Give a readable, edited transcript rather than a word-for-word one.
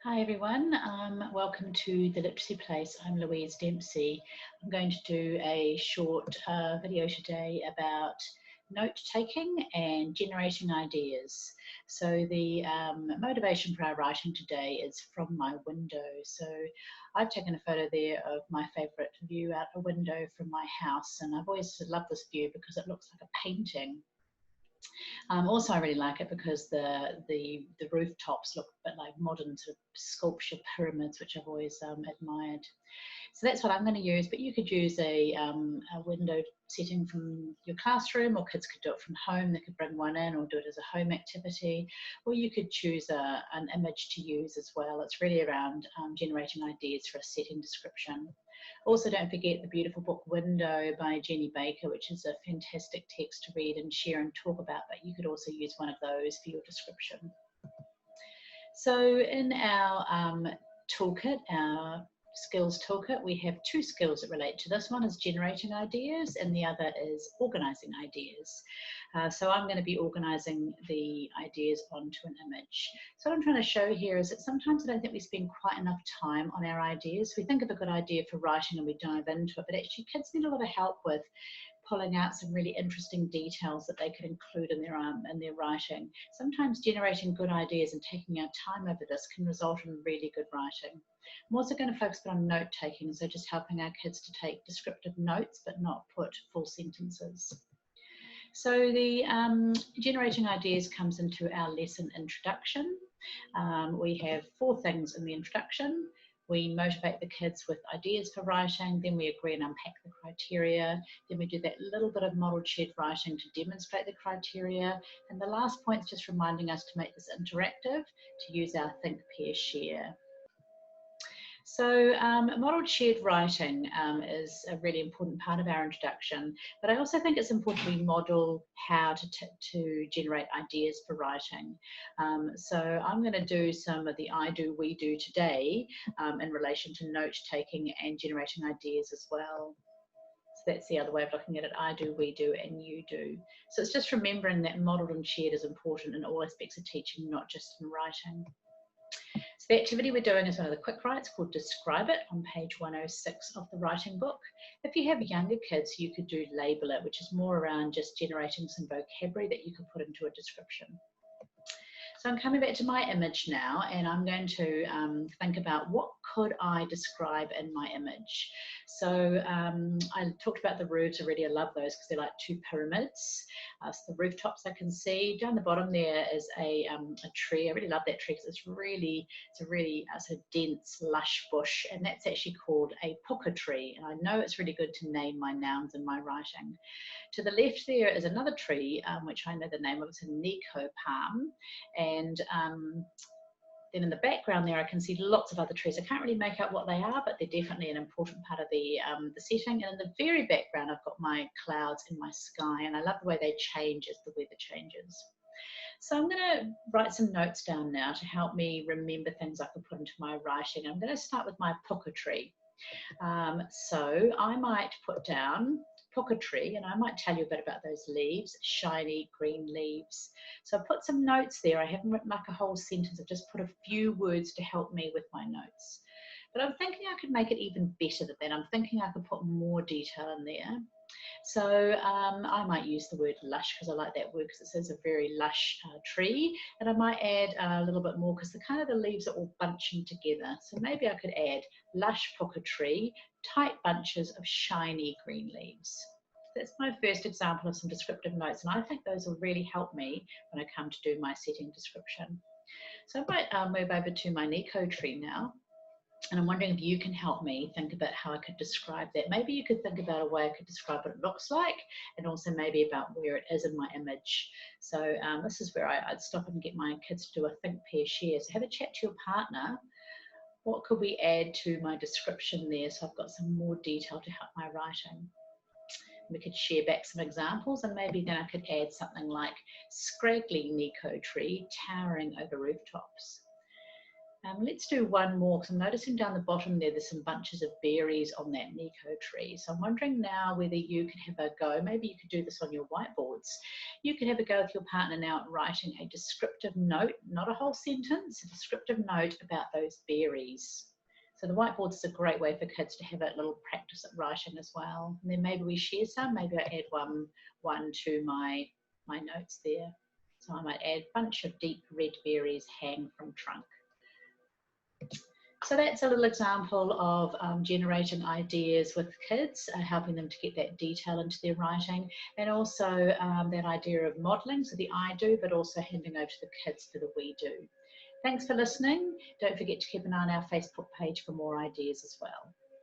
Hi everyone, welcome to the Literacy Place. I'm Louise Dempsey. I'm going to do a short video today about note taking and generating ideas. So the motivation for our writing today is from my window. So I've taken a photo there of my favourite view out a window from my house, and I've always loved this view because it looks like a painting. Also, I really like it because the rooftops look a bit like modern sort of sculpture pyramids, which I've always admired. So that's what I'm going to use, but you could use a window setting from your classroom, or kids could do it from home. They could bring one in or do it as a home activity, or you could choose an image to use as well. It's really around generating ideas for a setting description. Also, don't forget the beautiful book Window by Jenny Baker, which is a fantastic text to read and share and talk about, but you could also use one of those for your description. So in our toolkit, our skills toolkit, we have two skills that relate to this. One is generating ideas and the other is organising ideas. So I'm going to be organising the ideas onto an image. So what I'm trying to show here is that sometimes I don't think we spend quite enough time on our ideas. We think of a good idea for writing and we dive into it, but actually kids need a lot of help with pulling out some really interesting details that they could include in their writing. Sometimes generating good ideas and taking our time over this can result in really good writing. I'm also going to focus on note taking, so just helping our kids to take descriptive notes but not put full sentences. So the generating ideas comes into our lesson introduction. We have 4 things in the introduction. We motivate the kids with ideas for writing, then we agree and unpack the criteria, then we do that little bit of modelled shared writing to demonstrate the criteria, and the last point is just reminding us to make this interactive, to use our think, pair, share. So modelled shared writing is a really important part of our introduction, but I also think it's important we model how to generate ideas for writing. So I'm going to do some of the I do, we do today in relation to note taking and generating ideas as well. So that's the other way of looking at it: I do, we do, and you do. So it's just remembering that modelled and shared is important in all aspects of teaching, not just in writing. So the activity we're doing is one of the quick writes called Describe It on page 106 of the writing book. If you have younger kids, you could do Label It, which is more around just generating some vocabulary that you can put into a description. So I'm coming back to my image now, and I'm going to think about what could I describe in my image. So I talked about the roofs already. I love those because they're like 2 pyramids. So the rooftops I can see. Down the bottom there is a tree. I really love that tree because it's a really sort of dense, lush bush, and that's actually called a puka tree. And I know it's really good to name my nouns in my writing. To the left there is another tree, which I know the name of. It's a Nico palm. And then in the background there, I can see lots of other trees. I can't really make out what they are, but they're definitely an important part of the setting. And in the very background, I've got my clouds and my sky, and I love the way they change as the weather changes. So I'm going to write some notes down now to help me remember things I can put into my writing. I'm going to start with my puka tree. So I might put down puka tree, and I might tell you a bit about those leaves, shiny green leaves. So I put some notes there. I haven't written like a whole sentence. I've just put a few words to help me with my notes. But I'm thinking I could make it even better than that. I'm thinking I could put more detail in there. So I might use the word lush because I like that word because it says a very lush tree, and I might add a little bit more because the leaves are all bunching together. So maybe I could add lush puka tree, tight bunches of shiny green leaves. That's my first example of some descriptive notes, and I think those will really help me when I come to do my setting description. So I might move over to my Nico tree now. And I'm wondering if you can help me think about how I could describe that. Maybe you could think about a way I could describe what it looks like, and also maybe about where it is in my image. So this is where I'd stop and get my kids to do a think, pair, share. So have a chat to your partner. What could we add to my description there so I've got some more detail to help my writing? We could share back some examples, and maybe then I could add something like scraggly Nico tree towering over rooftops. Let's do one more, because I'm noticing down the bottom there's some bunches of berries on that Nico tree. So I'm wondering now whether you could have a go. Maybe you could do this on your whiteboards. You could have a go with your partner now at writing a descriptive note, not a whole sentence, a descriptive note about those berries. So the whiteboard is a great way for kids to have a little practice at writing as well. And then maybe we share some. Maybe I add one to my notes there. So I might add bunch of deep red berries hang from trunk. So that's a little example of generating ideas with kids, helping them to get that detail into their writing, and also that idea of modelling, so the I do, but also handing over to the kids for the we do. Thanks for listening. Don't forget to keep an eye on our Facebook page for more ideas as well.